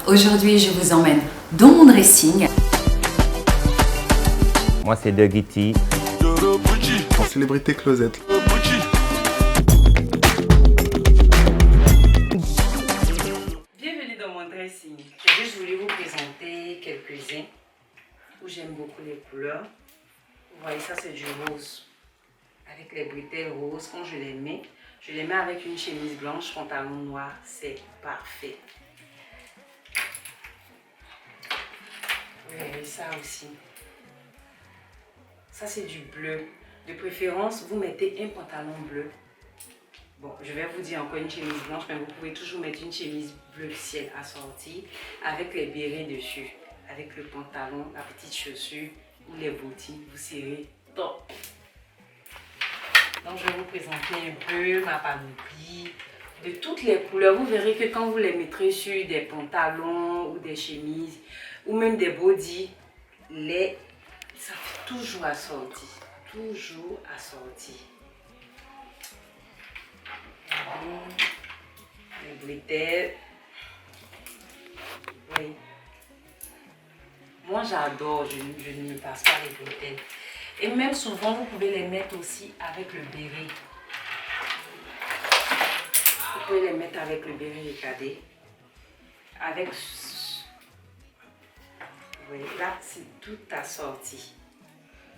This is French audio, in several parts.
Aujourd'hui, je vous emmène dans mon dressing. Moi, c'est de Guiti. En célébrité closette. Bienvenue dans mon dressing. J'ai juste voulu vous présenter quelques-uns où j'aime beaucoup les couleurs. Vous voyez, ça c'est du rose. Avec les bretelles roses, quand je les mets avec une chemise blanche, pantalon noir, c'est parfait. Vous voyez ça aussi. Ça c'est du bleu. De préférence, vous mettez un pantalon bleu. Bon, je vais vous dire encore une chemise blanche, mais vous pouvez toujours mettre une chemise bleu ciel assortie avec les bérets dessus, avec le pantalon, la petite chaussure ou les bottines, vous serez top. Donc je vais vous présenter un peu ma panoplie de toutes les couleurs. Vous verrez que quand vous les mettrez sur des pantalons ou des chemises ou même des bodys, ça fait toujours assorti. Toujours assorti. Les bretelles. Oui. Moi j'adore, je ne me passe pas les bretelles. Et même souvent vous pouvez les mettre aussi avec le béret. Vous pouvez les mettre avec le béret, regardez. Avec... Oui, là c'est tout assorti.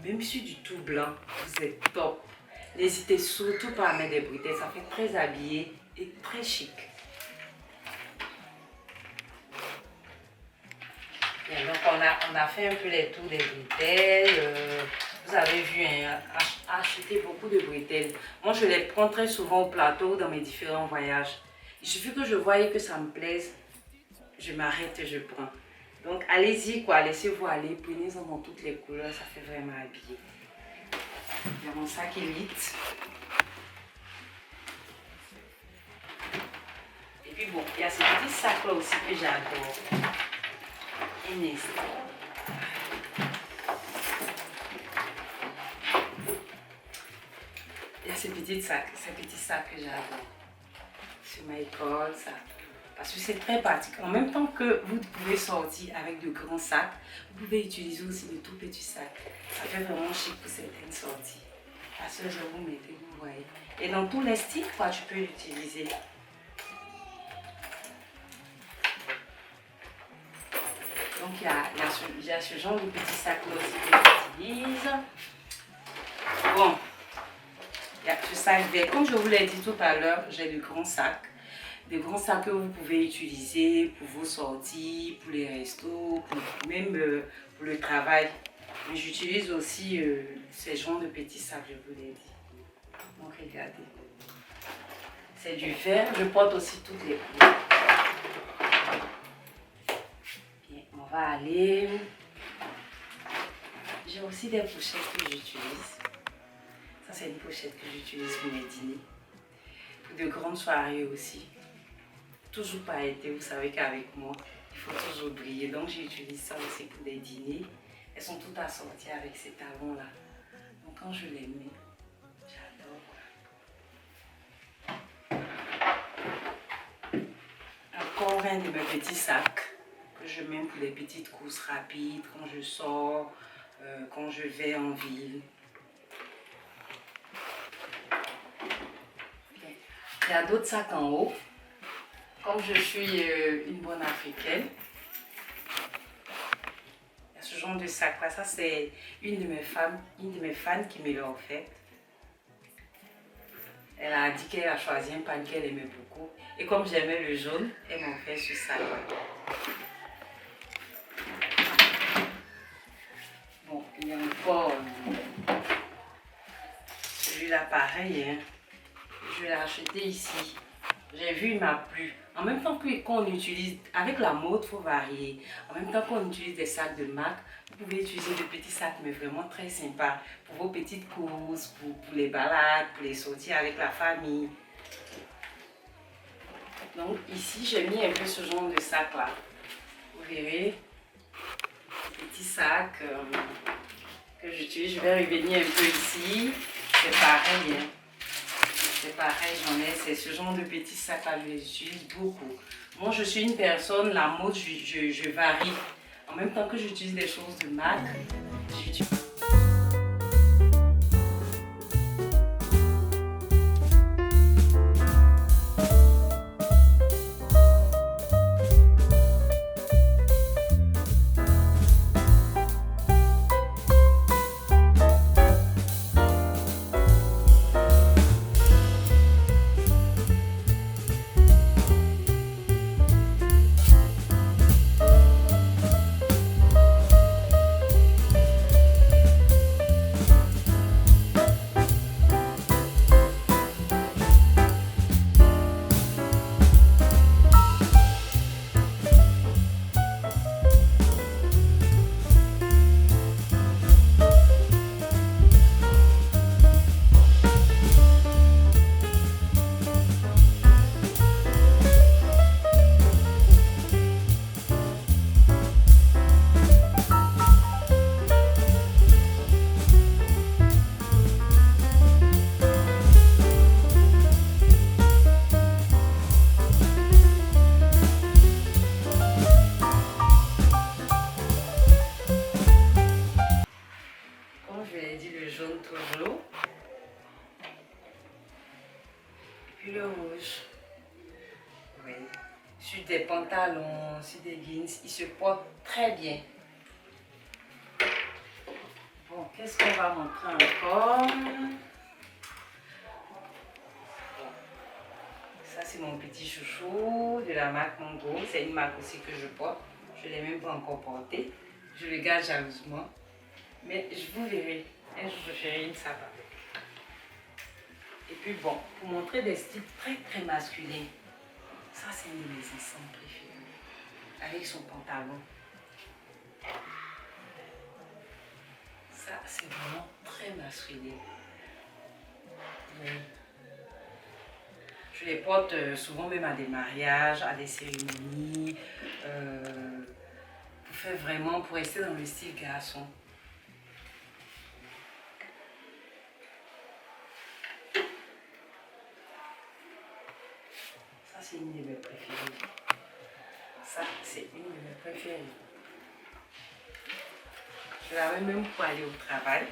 Même sur du tout blanc, vous êtes top. N'hésitez surtout pas à mettre des bretelles, ça fait très habillé et très chic. Et donc on a fait un peu les tours des bretelles. Vous avez vu, hein, acheter beaucoup de bretelles. Moi je les prends très souvent au plateau dans mes différents voyages. Il suffit que je voie que ça me plaise, je m'arrête et je prends. Donc allez-y quoi, laissez-vous aller, prenez-en dans toutes les couleurs, ça fait vraiment habillé. Il y a mon sac Elite. Et puis bon, il y a ces petits sacs là aussi que j'adore. Inès. Il y a ces petits sacs que j'adore. Sur ma école, ça. Parce que c'est très pratique. En même temps que vous pouvez sortir avec de grands sacs, vous pouvez utiliser aussi de tout petits sacs. Ça fait vraiment chic pour certaines sorties. Parce que je vous mettez, vous voyez. Et dans tous les styles, quoi, tu peux l'utiliser. Donc il y a ce genre de petits sacs là aussi que j'utilise. Bon, il y a ce sac vert. Comme je vous l'ai dit tout à l'heure, j'ai de grands sacs. Des grands sacs que vous pouvez utiliser pour vos sorties, pour les restos, même pour le travail. Mais j'utilise aussi ces genres de petits sacs, je vous l'ai dit. Donc regardez. C'est du vert, je porte aussi toutes les couleurs. Bien, on va aller. J'ai aussi des pochettes que j'utilise. Ça c'est une pochette que j'utilise pour mes dîners. Pour de grandes soirées aussi. Toujours pailletées, vous savez qu'avec moi, il faut toujours briller. Donc j'utilise ça aussi pour des dîners. Elles sont toutes assorties avec ces talons-là. Donc quand je les mets, j'adore. Encore un de mes petits sacs que je mets pour les petites courses rapides, quand je sors, quand je vais en ville. Il y a d'autres sacs en haut. Comme je suis une bonne africaine, il y a ce genre de sac là. Ça c'est une de mes fans qui me l'a offert. Elle a dit qu'elle a choisi un pan qu'elle aimait beaucoup. Et comme j'aimais le jaune, elle m'a offert ce sac là. Bon, il y a encore celui-là pareil. Hein. Je l'ai acheté ici. J'ai vu, il m'a plu. En même temps qu'on utilise, avec la mode, il faut varier. En même temps qu'on utilise des sacs de marque, vous pouvez utiliser de petits sacs, mais vraiment très sympas. Pour vos petites courses, pour les balades, pour les sorties avec la famille. Donc ici, j'ai mis un peu ce genre de sac là. Vous verrez, petits sacs que j'utilise. Je vais revenir un peu ici. C'est pareil. Hein. c'est pareil, c'est ce genre de petits sacs là, je les utilise beaucoup. Moi, je suis une personne, la mode, je varie. En même temps que j'utilise des choses de marque, j'utilise... Toujours. Puis le rouge. Oui. Sur des pantalons, sur des jeans, il se porte très bien. Bon, qu'est-ce qu'on va montrer encore? Ça, c'est mon petit chouchou de la marque Mango. C'est une marque aussi que je porte. Je ne l'ai même pas encore porté. Je le garde jalousement. Mais je vous verrai. Un jour, je ferai une sape avec. Et puis bon, pour montrer des styles très masculins. Ça, c'est une de mes ensembles préférés. Avec son pantalon. Ça, c'est vraiment très masculin. Oui. Je les porte souvent même à des mariages, à des cérémonies. Pour faire vraiment, pour rester dans le style garçon. Ça, c'est une de mes préférées. Ça, c'est une de mes préférées. Je l'avais même pour aller au travail.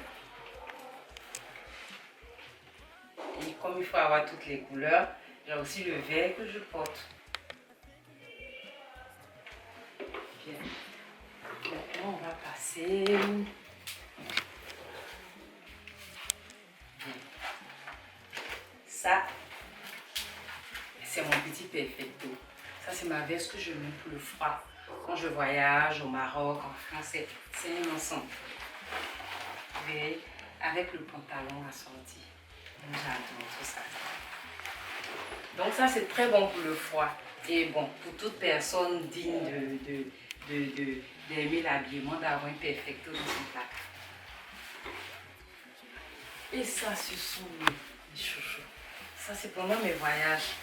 Et comme il faut avoir toutes les couleurs, j'ai aussi le vert que je porte. Bien. Maintenant, on va passer. Ça, c'est mon petit perfecto. Ça, c'est ma veste que je mets pour le froid. Quand je voyage au Maroc, en France, c'est un ensemble. Vous voyez, avec le pantalon assorti. J'adore tout ça. Donc ça, c'est très bon pour le froid. Et bon, pour toute personne digne d'aimer l'habillement, d'avoir un perfecto dans son placard. Et ça, ce sont mes chouchous. Ça, c'est pendant mes voyages.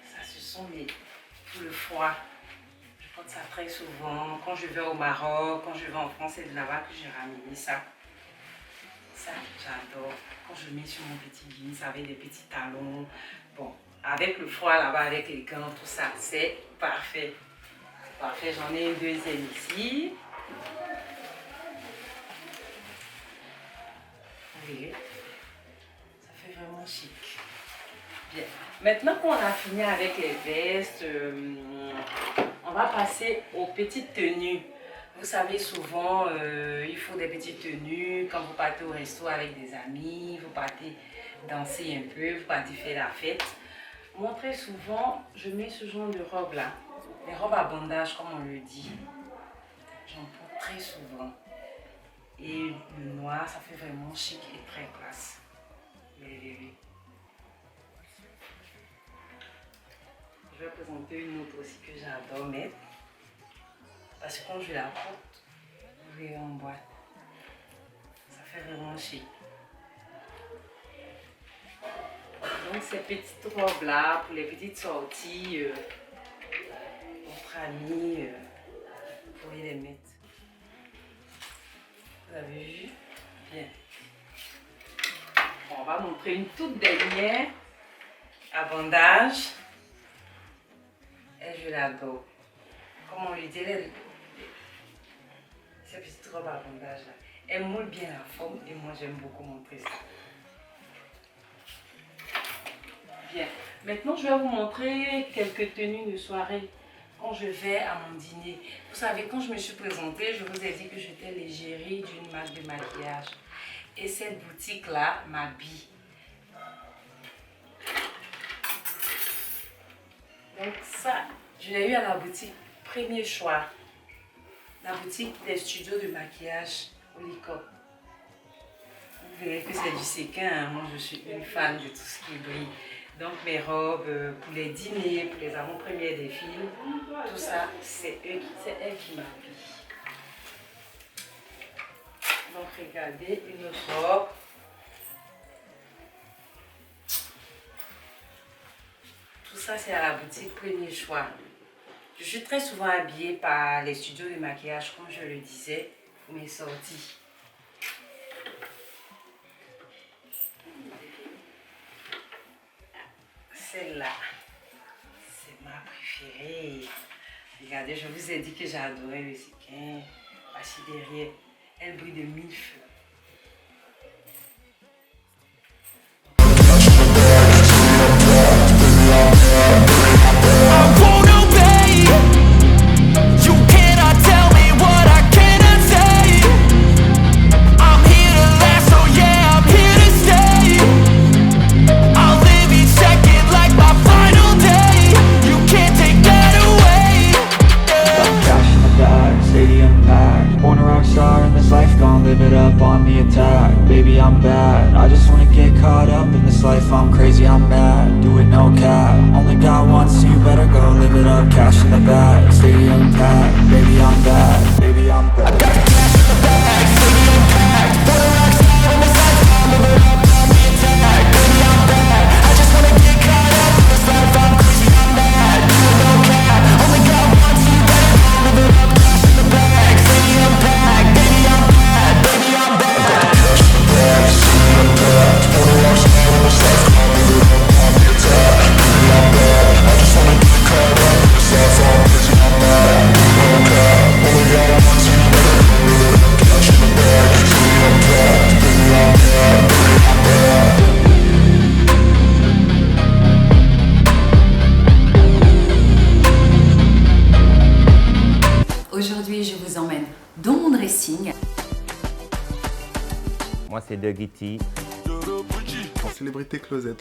Ça, ce sont mes... pour le froid. Je porte ça très souvent. Quand je vais au Maroc, quand je vais en France, c'est de là-bas que j'ai ramené ça. Ça, j'adore. Quand je mets sur mon petit jeans avec des petits talons. Bon, avec le froid là-bas, avec les gants, tout ça, c'est parfait. Parfait, j'en ai un deuxième ici. Vous voyez, ça fait vraiment chic. Bien. Maintenant qu'on a fini avec les vestes, on va passer aux petites tenues. Vous savez, souvent, il faut des petites tenues quand vous partez au resto avec des amis, vous partez danser un peu, vous partez faire la fête. Moi, très souvent, je mets ce genre de robes-là. Les robes à bandage, comme on le dit. J'en porte très souvent. Et le noir, ça fait vraiment chic et très classe. Je vais présenter une autre aussi que j'adore mettre. Parce que quand je la porte, vous verrez en boîte. Ça fait vraiment chic. Donc ces petites robes là, pour les petites sorties, entre amis, vous pourriez les mettre. Vous avez vu? Bien. Bon, on va montrer une toute dernière. à bandage. Et je l'adore. Comme on lui dit, cette petite robe à bandage là, elle moule bien la forme et moi j'aime beaucoup montrer ça. Bien, maintenant je vais vous montrer quelques tenues de soirée quand je vais à mon dîner. Vous savez, quand je me suis présentée, je vous ai dit que j'étais l'égérie d'une marque de maquillage. Et cette boutique-là m'habille. Donc ça, je l'ai eu à la boutique Premier Choix. La boutique des studios de maquillage au Licop. Vous verrez que c'est du séquin, hein. Moi je suis une fan de tout ce qui brille. Donc mes robes pour les dîners, pour les avant-premières des films, tout ça, c'est elle qui m'habille. Donc regardez, une autre robe. Tout ça, c'est à la boutique Premier Choix. Je suis très souvent habillée par les studios de maquillage, comme je le disais, pour mes sorties. Celle-là, c'est ma préférée. Regardez, je vous ai dit que j'adorais le séquin. Voici derrière, elle brille de mille feux. Live it up on the attack, baby I'm bad. I just wanna get caught up in this life, I'm crazy, I'm mad. Do it no cap, only got one, so you better go live it up. Cash in the bag, stadium packed, baby I'm bad, baby I'm bad. I got the cash in the bag, stadium packed. Wanna rock star in this life, I'm live it up on the attack, baby I'm bad. I just wanna get caught up in this life, I'm crazy, I'm mad. Do it no cap, only got one, so you better go live it up. Cash in the bag, stadium packed, baby I'm bad. Aujourd'hui, je vous emmène dans mon dressing. Moi, c'est Dougie T. En célébrité closet.